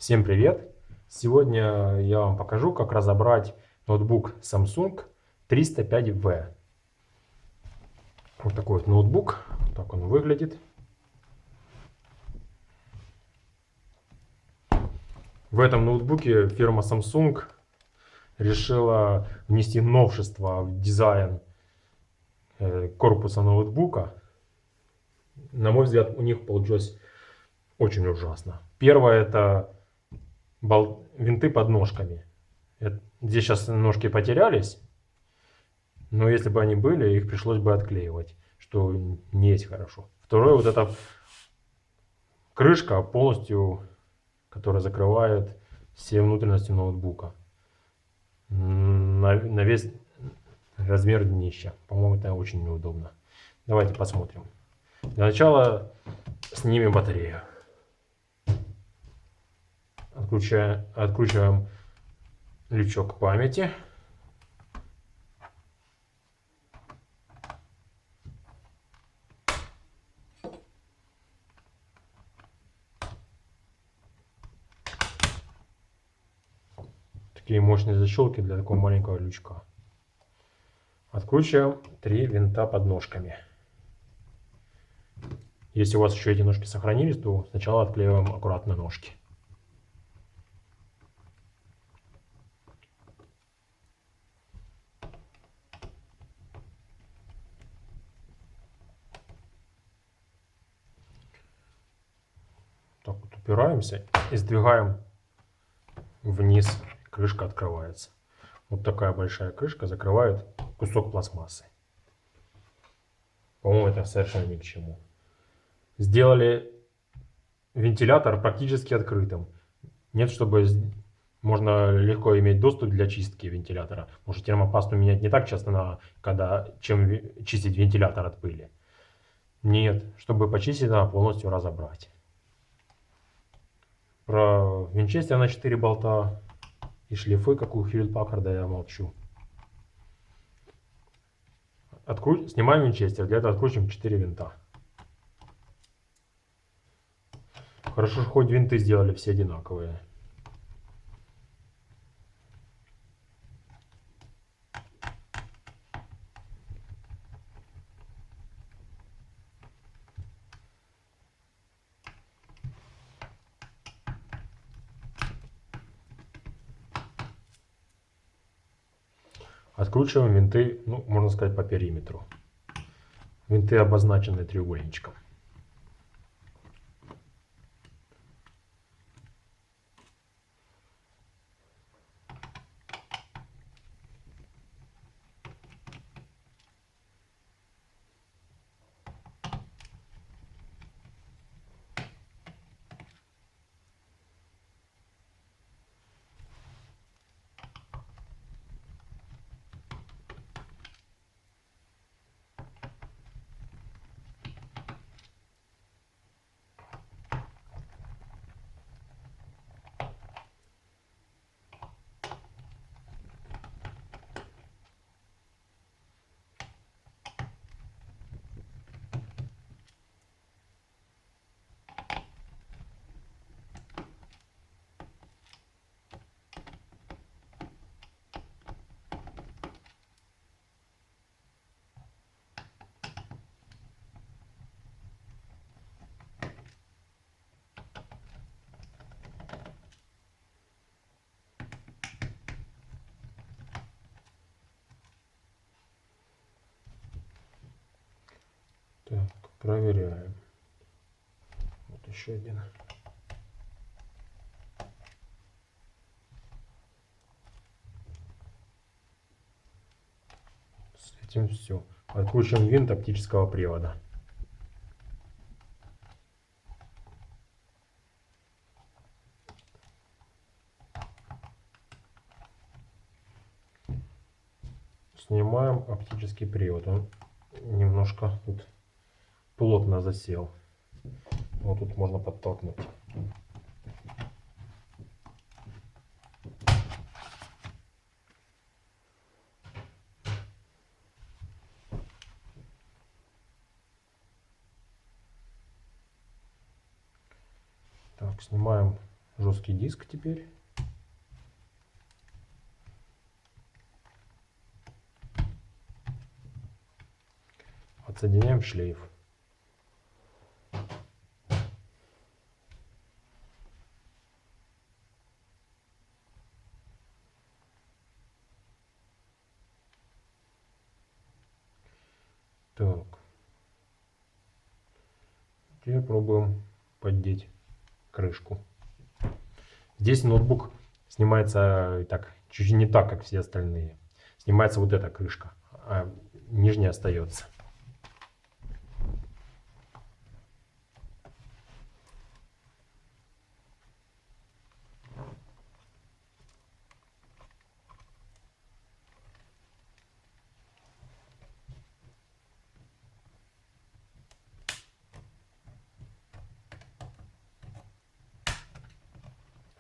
Всем привет! Сегодня я вам покажу, как разобрать ноутбук Samsung 305W. Вот такой вот ноутбук, так он выглядит. В этом ноутбуке фирма Samsung решила внести новшество в дизайн корпуса ноутбука. На мой взгляд, у них получилось очень ужасно. Первое — это винты под ножками. Здесь сейчас ножки потерялись, но если бы они были, их пришлось бы отклеивать, что не есть хорошо. Второе, вот эта крышка полностью, которая закрывает все внутренности ноутбука на весь размер днища. По-моему, это очень неудобно. Давайте посмотрим. Для начала снимем батарею. Откручиваем лючок памяти. Такие мощные защелки для такого маленького лючка. Откручиваем 3 винта под ножками. Если у вас еще эти ножки сохранились, то сначала отклеиваем аккуратно ножки. Так вот упираемся и сдвигаем вниз. Крышка открывается. Вот такая большая крышка закрывает кусок пластмассы. По-моему, это совершенно ни к чему. Сделали вентилятор практически открытым. Нет, чтобы можно легко иметь доступ для чистки вентилятора. Может, термопасту менять не так часто, чем чистить вентилятор от пыли. Нет, чтобы почистить, надо полностью разобрать. Про винчестер на 4 болта и шлифы, как у Hewlett Packard, я молчу. Снимаем винчестер, для этого откручиваем 4 винта. Хорошо, что хоть винты сделали все одинаковые. Откручиваем винты, ну, можно сказать, по периметру. Винты обозначены треугольничком. Так, проверяем. Вот еще один. С этим все. Откручиваем винт оптического привода. Снимаем оптический привод. Он немножко тут плотно засел. Вот тут можно подтолкнуть. Так, снимаем жесткий диск теперь. Отсоединяем шлейф. Так. Теперь пробуем поддеть крышку. Здесь ноутбук снимается так, чуть не так, как все остальные. Снимается вот эта крышка, а нижняя остается.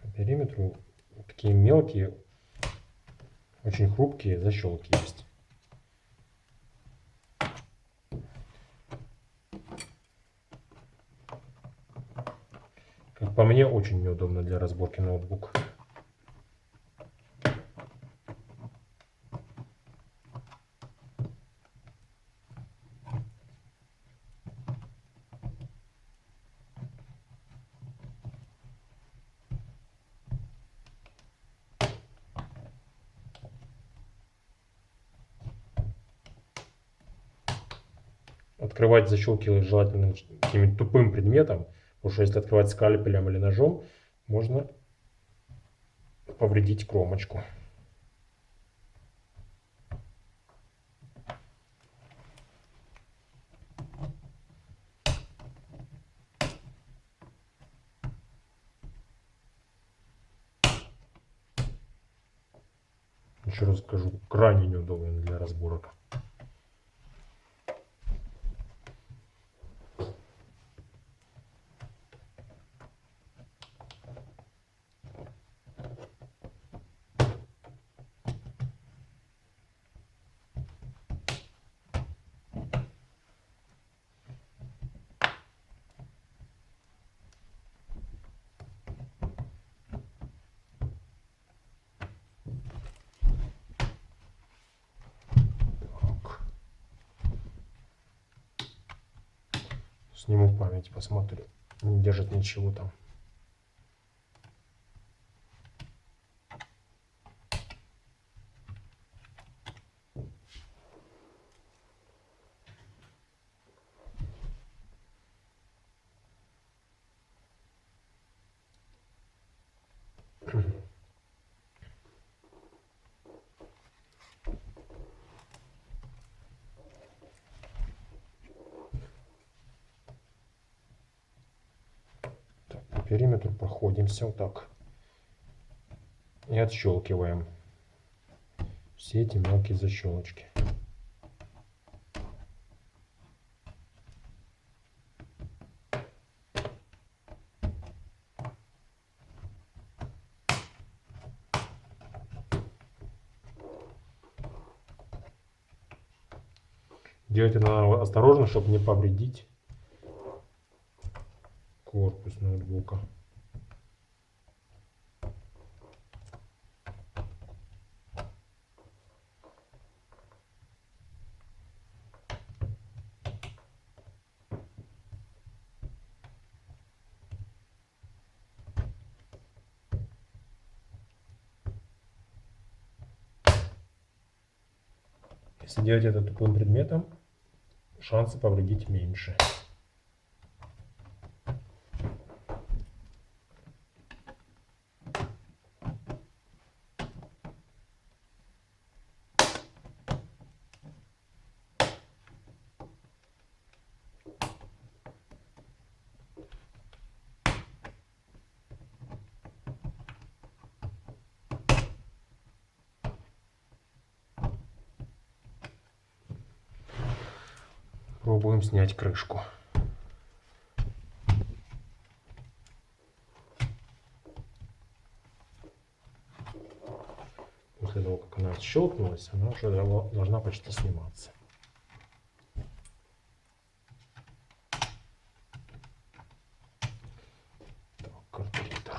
По периметру такие мелкие, очень хрупкие защелки есть. Как по мне, очень неудобно для разборки ноутбука. Открывать защелки желательно каким-нибудь тупым предметом, потому что если открывать скальпелем или ножом, можно повредить кромочку. Еще раз скажу, крайне неудобно для разборок. Сниму память, посмотрю, не держит ничего там. Так, по периметру проходимся вот так и отщелкиваем все эти мелкие защелочки. Делать это надо осторожно, чтобы не повредить корпус ноутбука. Если делать это тупым предметом, шансы повредить меньше. Пробуем снять крышку. После того, как она отщелкнулась, она уже должна почти сниматься. Так, картридер.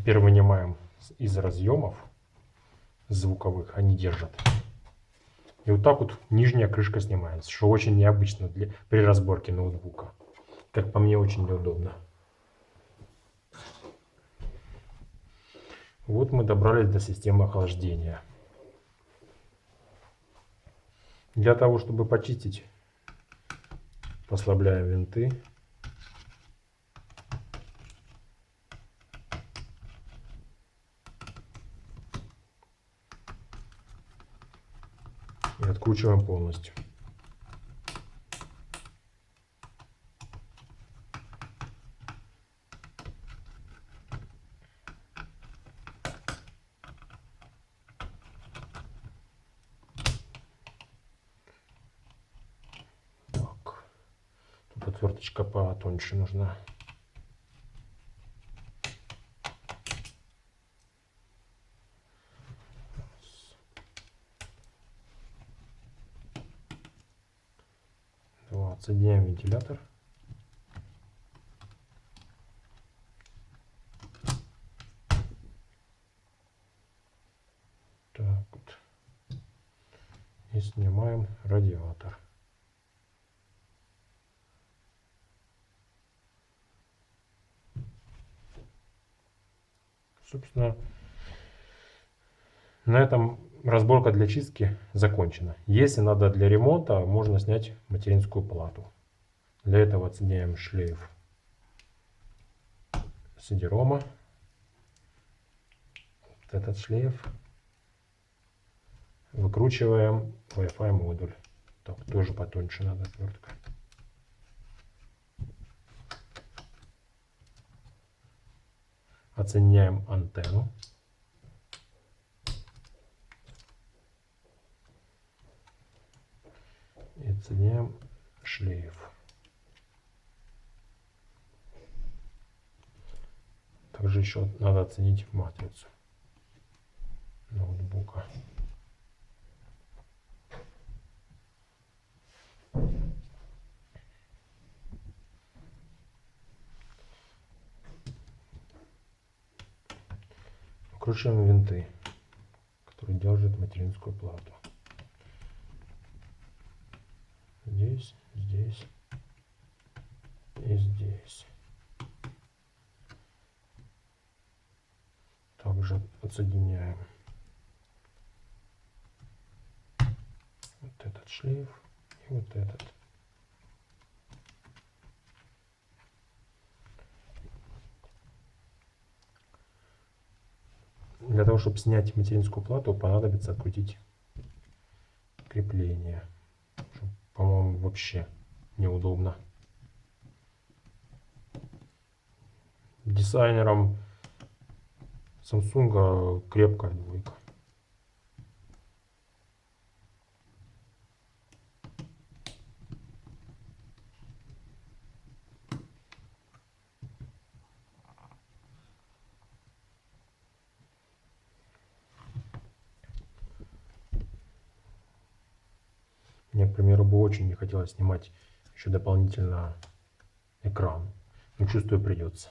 Теперь вынимаем из разъемов звуковых, они держат. И вот так вот нижняя крышка снимается, что очень необычно при разборке ноутбука. Как по мне, очень неудобно. Вот мы добрались до системы охлаждения. Для того, чтобы почистить, послабляем винты. И откручиваем полностью. Так. Тут отверточка потоньше нужна. Отсоединяем вентилятор. Так вот. И снимаем радиатор. Собственно, на этом разборка для чистки закончена. Если надо для ремонта, можно снять материнскую плату. Для этого отсоединяем шлейф CD-ROM. Вот этот шлейф. Выкручиваем Wi-Fi модуль. Так, тоже потоньше надо отвертка. Отсоединяем антенну. И отсоединяем шлейф. Также еще надо оценить матрицу ноутбука. Вкручиваем винты, которые держат материнскую плату. Здесь, здесь и здесь. Также отсоединяем вот этот шлейф и вот этот. Для того, чтобы снять материнскую плату, понадобится открутить крепление. По-моему, вообще неудобно. Дизайнером Samsung крепкая двойка. Мне, к примеру, бы очень не хотелось снимать еще дополнительно экран. Но чувствую, придется.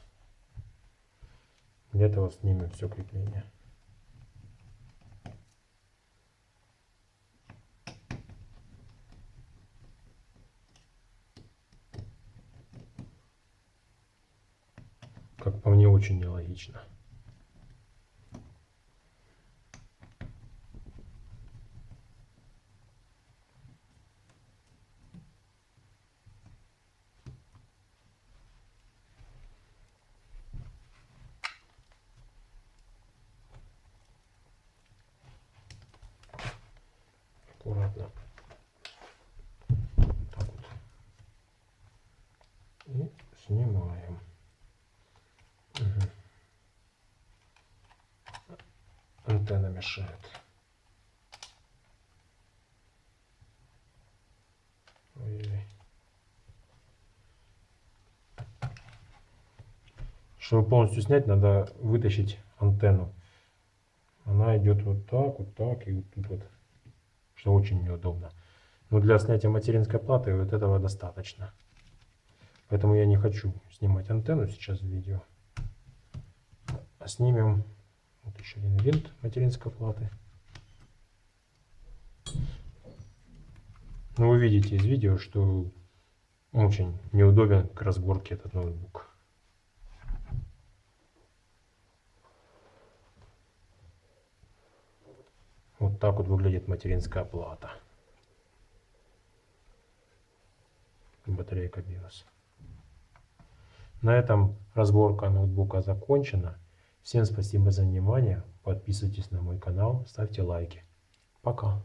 Для этого снимем все крепление. Как по мне, очень нелогично. Аккуратно. Так вот. И снимаем. Угу. Антенна мешает. Ой-ой-ой. Чтобы полностью снять, надо вытащить антенну. Она идет вот так и вот тут вот, что очень неудобно. Но для снятия материнской платы вот этого достаточно. Поэтому я не хочу снимать антенну сейчас в видео. Снимем вот еще один винт материнской платы. Ну, вы видите из видео, что очень неудобен к разборке этот ноутбук. Вот так вот выглядит материнская плата. Батарейка BIOS. На этом разборка ноутбука закончена. Всем спасибо за внимание. Подписывайтесь на мой канал, ставьте лайки. Пока.